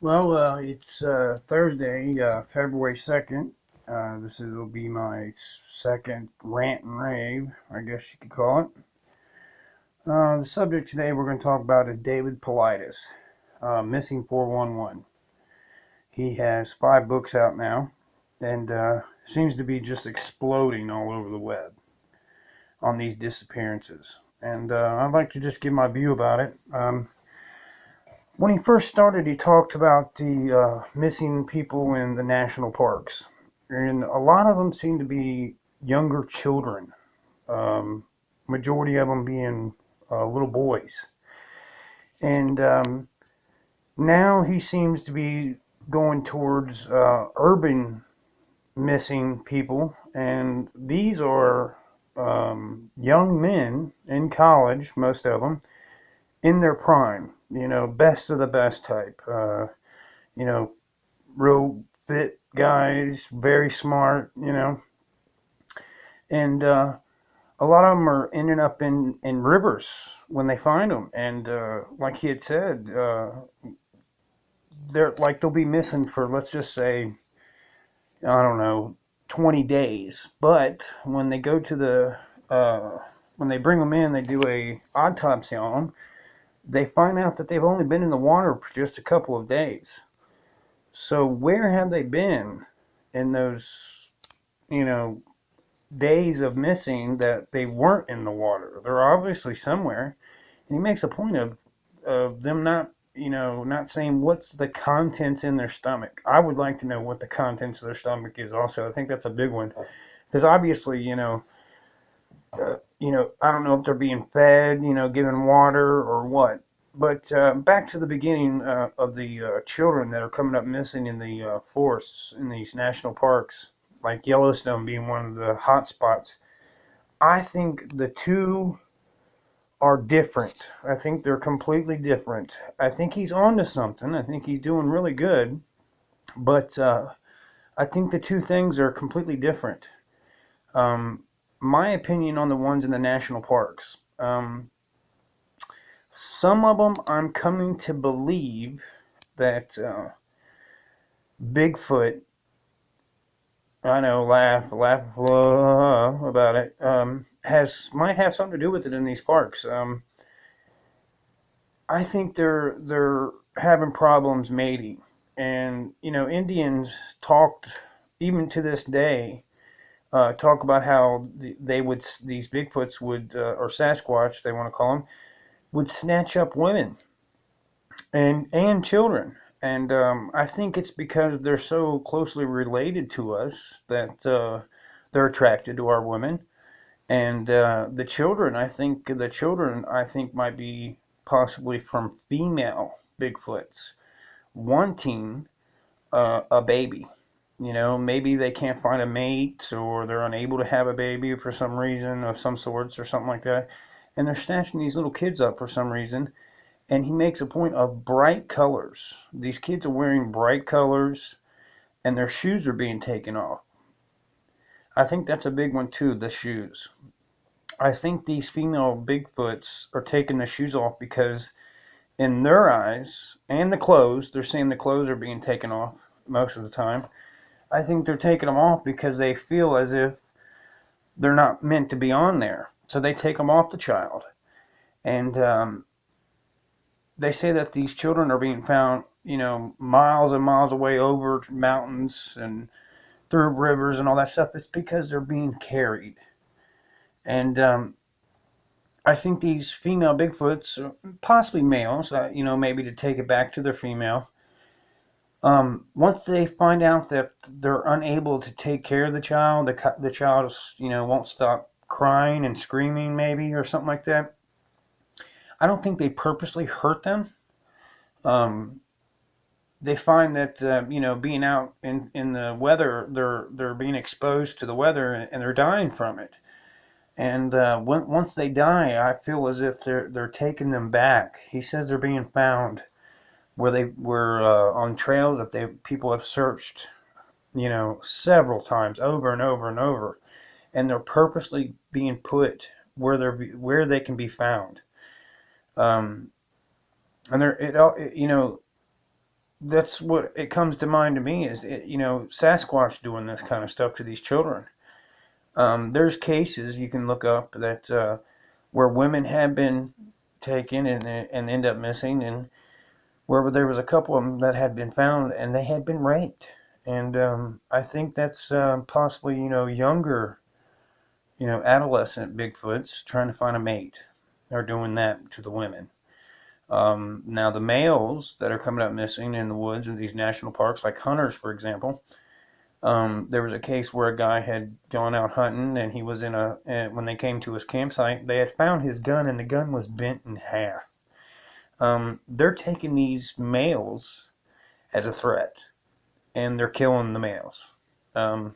Well, it's Thursday, February 2nd. Will be my second rant and rave, I guess you could call it. The subject today we're going to talk about is David Paulides, Missing 411. He has 5 books out now and seems to be just exploding all over the web on these disappearances. And I'd like to just give my view about it. When he first started, he talked about the missing people in the national parks, and a lot of them seem to be younger children. Um, Majority of them being little boys, and now he seems to be going towards urban missing people, and these are young men in college, most of them in their prime. Best of the best type. You know, Real fit guys, very smart, and a lot of them are ending up in rivers when they find them. And like he had said, they'll be missing for, let's just say, I don't know, 20 days. But when they go to when they bring them in, they do a autopsy on them. They find out that they've only been in the water for just a couple of days. So where have they been in those, you know, days of missing that they weren't in the water? They're obviously somewhere. And he makes a point of them not, not saying what's the contents in their stomach. I would like to know what the contents of their stomach is also. I think that's a big one. Because obviously, I don't know if they're being fed, given water or what. But back to the beginning of the children that are coming up missing in the forests in these national parks, like Yellowstone being one of the hot spots. I think the two are different. I think they're completely different. I think he's on to something. I think he's doing really good. But I think the two things are completely different. Um, my opinion on the ones in the national parks. Some of them I'm coming to believe that Bigfoot, I know, laugh about it, might have something to do with it in these parks. I think they're having problems mating, and Indians talked even to this day. Talk about how these Bigfoots would or Sasquatch they want to call them would snatch up women and children. And I think it's because they're so closely related to us that they're attracted to our women. And the children, I think, might be possibly from female Bigfoots wanting a baby. Maybe they can't find a mate or they're unable to have a baby for some reason of some sorts or something like that. And they're snatching these little kids up for some reason. And he makes a point of bright colors. These kids are wearing bright colors and their shoes are being taken off. I think that's a big one too, the shoes. I think these female Bigfoots are taking the shoes off because, in their eyes, and the clothes, they're saying the clothes are being taken off most of the time. I think they're taking them off because they feel as if they're not meant to be on there. So they take them off the child. And they say that these children are being found, miles and miles away over mountains and through rivers and all that stuff. It's because they're being carried. And I think these female Bigfoots, possibly males, maybe to take it back to their female, once they find out that they're unable to take care of the child, the child, won't stop crying and screaming, maybe, or something like that. I don't think they purposely hurt them. Um, they find that being out in the weather, they're being exposed to the weather and they're dying from it. And once they die, I feel as if they're taking them back. He says they're being found where they were on trails that people have searched, several times over and over and over, and they're purposely being put where they can be found. Um, and they're it, you know that's what it comes to mind to me is, Sasquatch doing this kind of stuff to these children. There's cases you can look up that where women have been taken and end up missing, and where there was a couple of them that had been found and they had been raped. And I think that's possibly, younger, adolescent Bigfoots trying to find a mate are doing that to the women. Now, the males that are coming up missing in the woods in these national parks, like hunters, for example, there was a case where a guy had gone out hunting and he was when they came to his campsite, they had found his gun and the gun was bent in half. They're taking these males as a threat and they're killing the males. Um,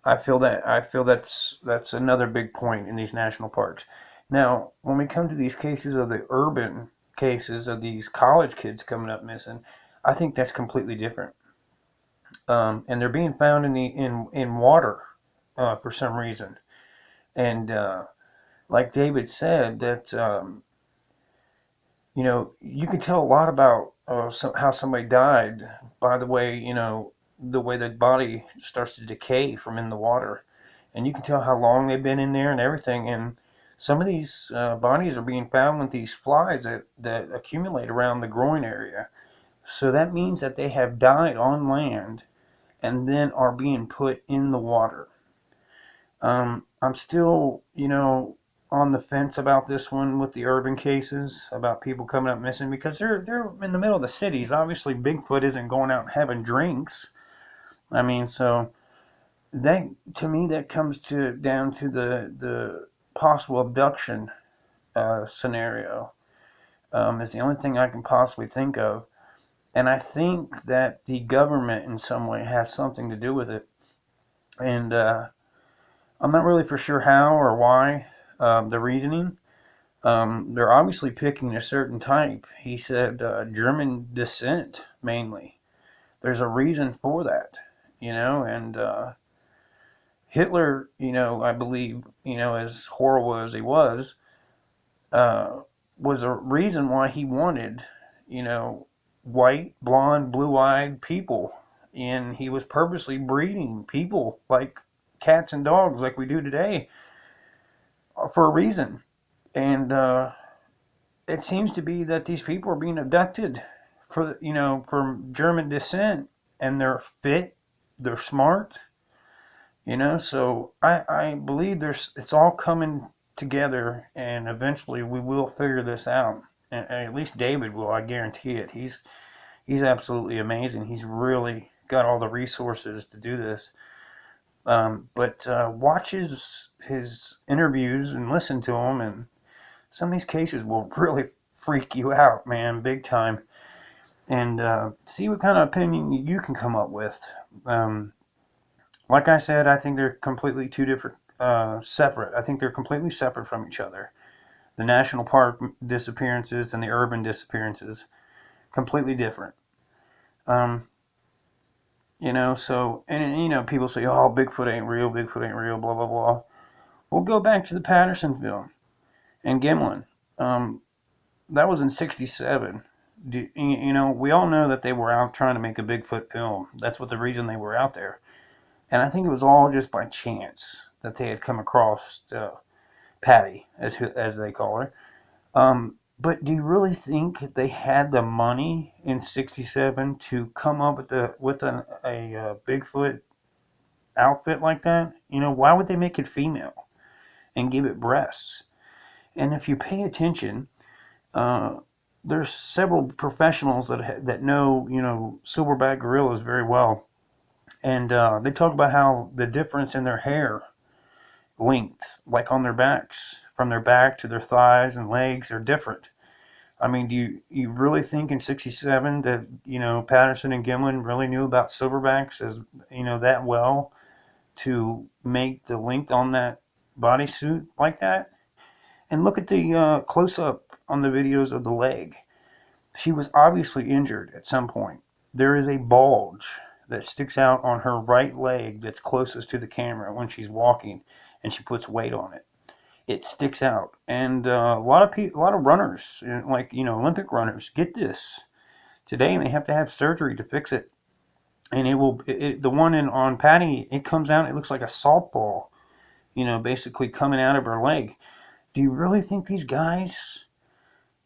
I feel that's another big point in these national parks. Now, when we come to these cases of the urban cases of these college kids coming up missing, I think that's completely different. And they're being found in water for some reason. And like David said, that you can tell a lot about how somebody died by the way the body starts to decay from in the water, and you can tell how long they've been in there and everything. And some of these bodies are being found with these flies that accumulate around the groin area. So that means that they have died on land and then are being put in the water. I'm still, on the fence about this one with the urban cases about people coming up missing because they're in the middle of the cities. Obviously, Bigfoot isn't going out and having drinks. I mean, so that to me that comes to down to the possible abduction scenario is the only thing I can possibly think of, and I think that the government in some way has something to do with it, and I'm not really for sure how or why. The reasoning. They're obviously picking a certain type. He said German descent mainly. There's a reason for that, and Hitler, I believe, as horrible as he uh, was a reason why he wanted, you know, white, blonde, blue-eyed people, and he was purposely breeding people like cats and dogs, like we do today, for a reason. And it seems to be that these people are being abducted from German descent, and they're fit, they're smart, So I believe it's all coming together, and eventually we will figure this out. And at least David will, I guarantee it. He's absolutely amazing. He's really got all the resources to do this. But watch his interviews and listen to him, and some of these cases will really freak you out, man, big time. And see what kind of opinion you can come up with. Um, like I said, I think they're completely two different, separate. I think they're completely separate from each other. The national park disappearances and the urban disappearances, completely different. Um, so, and people say, oh, Bigfoot ain't real, blah, blah, blah. We'll go back to the Patterson film and Gimlin. Um, that was in '67. We all know that they were out trying to make a Bigfoot film. That's what the reason they were out there. And I think it was all just by chance that they had come across Patty, as they call her. But do you really think they had the money in '67 to come up with a Bigfoot outfit like that? Why would they make it female and give it breasts? And if you pay attention, uh, there's several professionals that know silverback gorillas very well, and they talk about how the difference in their hair length, like on their backs, from their back to their thighs and legs, are different. I mean, do you really think in '67 that Patterson and Gimlin really knew about silverbacks as that well to make the length on that bodysuit like that? And look at the close up on the videos of the leg. She was obviously injured at some point. There is a bulge that sticks out on her right leg that's closest to the camera when she's walking, and she puts weight on it. It sticks out, and a lot of runners, like Olympic runners, get this today, and they have to have surgery to fix it. And the one on Patty, it comes out, it looks like a salt ball, basically coming out of her leg. Do you really think these guys,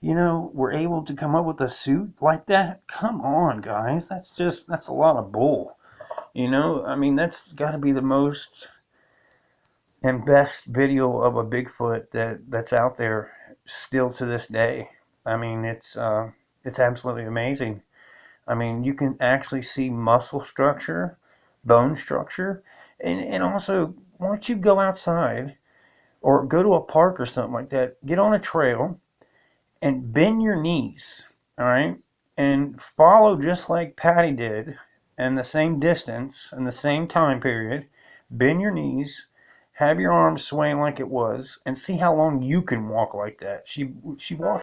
were able to come up with a suit like that? Come on, guys. That's a lot of bull. I mean, that's got to be the most and best video of a Bigfoot that's out there still to this day. I mean, it's absolutely amazing. I mean, you can actually see muscle structure, bone structure, and also once you go outside or go to a park or something like that, get on a trail and bend your knees, all right, and follow just like Patty did, and the same distance and the same time period. Bend your knees, have your arms swaying like it was, and see how long you can walk like that. She walked